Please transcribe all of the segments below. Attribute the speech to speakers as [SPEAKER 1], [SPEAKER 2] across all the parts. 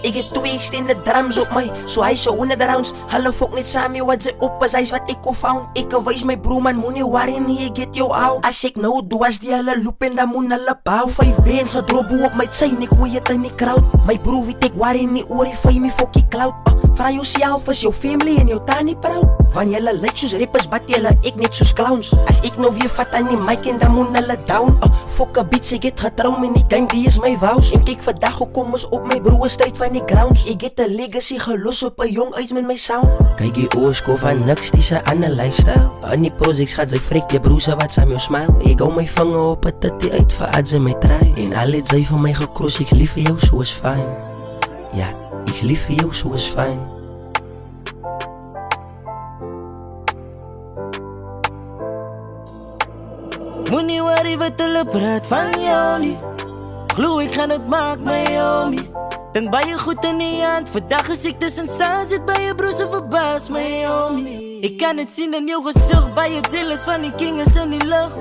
[SPEAKER 1] Ik het 2 extended drums op my, so hy se 100 rounds. Hulle fok net saam wat sy op is, hy's wat ek kon found. Ek wys my broer man, moenie worry nie, ek get jou out. As ek nou doe as die hulle loop en dan moet hulle bou. 5 bands, a drop op my chain, ek gooi het in die crowd. My broer weet ek worry nie oor die fame, fokkie cloud. Vra jouself, is jou family en jou tannie proud? Van julle lyk soos rappers, bat julle ek net soos clowns. As ek nou weer vat aan die mic en dan moet hulle down. Fok a beats, ek het getrou met die gang, die is my vows. En kyk vandag hoe kom ons op my broer straight van die grounds. Ek het a legacy gelos op a jong uit met my sound. Kyk die oosko van niks, die se ander lifestyle. In die projects gaat sy freak, die broer se wat saam jou smile. Ek hou my vinger op a titty uit vir as sy my try. En al het sy van my gekroos, ek lief vir jou, so is fine. Ja, ek lief vir jou, so is fine.
[SPEAKER 2] Moenie worry wat hulle praat van jou nie. Glo ek gaan het maak my homie. Dink baie goed in die hand, vandag is ek tussen staan. Zit by jou broer se verbaas my homie. Ek kan het sien in jou gezicht, baie jealous van die king is in die lucht.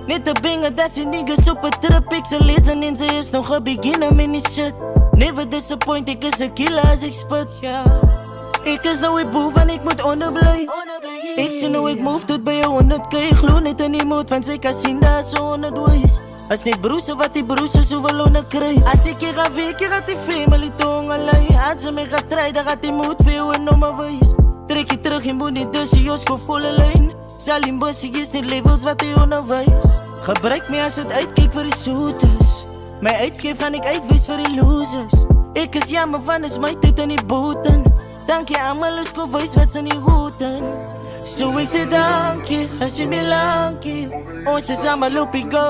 [SPEAKER 2] Net te bingen dat sy niggas op a trip. Ek sy legend en sy is nog a beginner met die shit. Never disappoint, ek is a killer as ek spit. Ek is nou die boef en ek moet onderblij. Ek sien nou ek move tot by jou 100k. Ek glo net in die moed, want sy kan sien dat so 100 wees. As net broese wat die broese soveel onderkry. As ek hier gaan week, hier gaat die family tong alai. Als sy my gaat try, dan gaat die moed vir jou en om my wees. Trek jy terug en moet nie dus die josko volle lijn. Salim bussie is net levels wat hy onderwijs. Gebruik my as het uitkijk vir die soetes. My uitskeef gaan ek uitwees vir die losers. Ek is jammer van is my tyd in die boten. Dankie allemaal is ko wees wat in die routen. So ek sê dankie, as jy my lankie. Ons is allemaal op die go.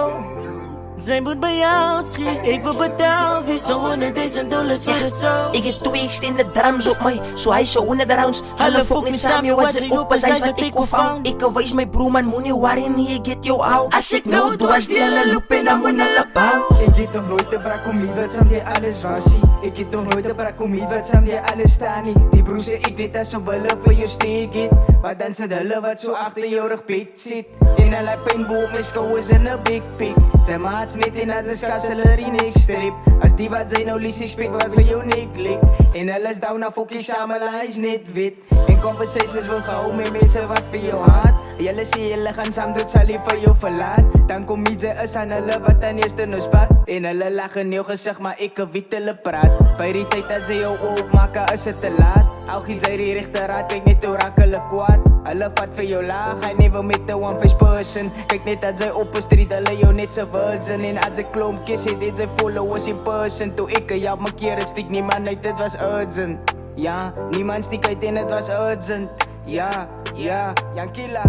[SPEAKER 2] Zij moet bij jou schiet, ik wil betaal wie zo'n $100,000 voor de show.
[SPEAKER 1] Ik het 2 extended drums op my, so hy se 100 rounds. Hulle fok net saam jou wat sy op is, hy's wat ek kon found. Ek wys my broer man, moenie worry nie, ek get jou out. As ek nou doe as die hulle loop en dan moet hulle bou.
[SPEAKER 3] Ik heb nog nooit te brak om iets wat saam die alles was ie. Ik heb nog nooit te brak om iets wat saam die alles staan nie. Die broer sê ek net asof hulle vir jou steek het. Maar dan sit hulle wat so achter jou rugbed sit. En hulle pijn bo op my skouers in a big pig. Sy maats net en anders kas hulle die next strip. As die wat sy nou lies expect wat vir jou nek lik. En hulle is down na fokkie saam, hulle is net wit. En conversations wil gehou met mense wat vir jou haat. Julle sê julle gaan saam dood, sal die vir jou verlaat. Dan kom iets is aan hulle wat aan eerste nou spat. En hulle lag in jou gezicht, maar ek weet hulle praat. By die tyd dat sy jou opmaak, is het te laat. Al giet sy die rechte raad, kyk net hoe raak hulle kwaad. Hulle vat vir jou laag, hy never met a one-face person. Kyk net dat sy op 'n street, hulle jou net sy virgin. En as ek klomp kies, het dit sy followers in person. Toe ek jou my keer, het stiek niemand uit, dit was urgent. Ja, niemand stiek uit en het was urgent. Ja, Yankila.